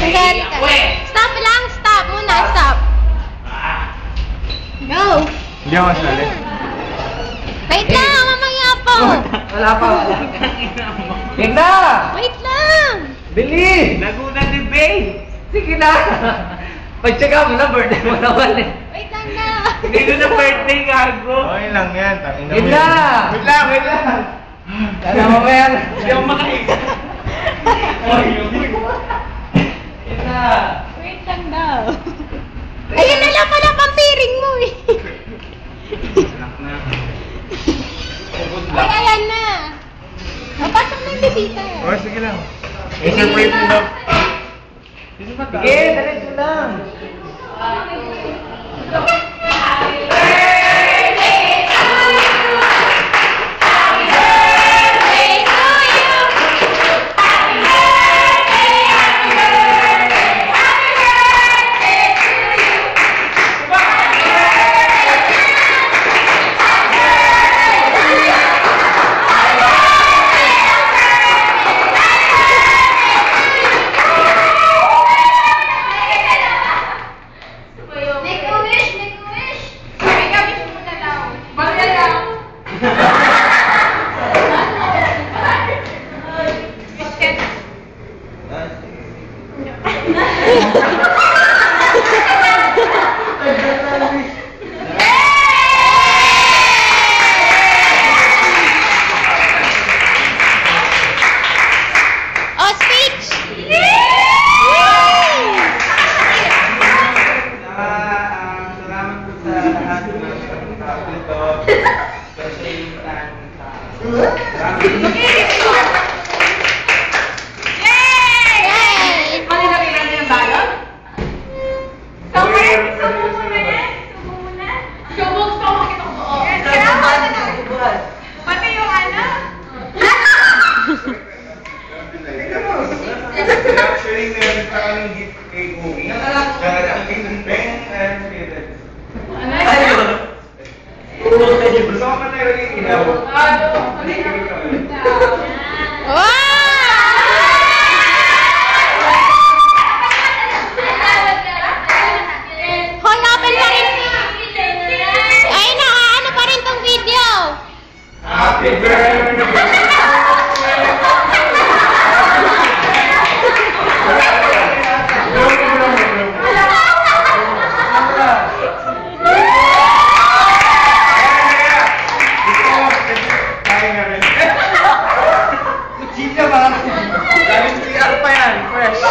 Nag-aaral ka. Stop lang, stop muna, stop. Go. Hindi ako masali. Wait lang, mamaya po. Wala pa, wala. Yan na! Wait lang. Bili! Laguna ni Bay! Sige na! Pag-check mo na, birthday mo naman eh. Wait lang na. Hindi ko na birthday, gago. Okay lang yan. Yun na! Wait lang, wait lang. Sana mo ba yan? Hindi ako makahiga. Yun na! Wait lang daw. Ayun na lang pala pampiring mo eh. Ay, ayan na. Mapasok na yung bisita. Oh, sige lang. I-surprise mo na. Sige, diretso lang. Actually, meron pa kaming gift kay Uwi. Nakalang Ben and Philip. Ayun! Gusto ko pa tayo rin ilaw. Hoy, open pa rin. Ay, nakaano pa rin tong video. Happy birthday! Kuchilya ba? Galing CR pa yan, fresh.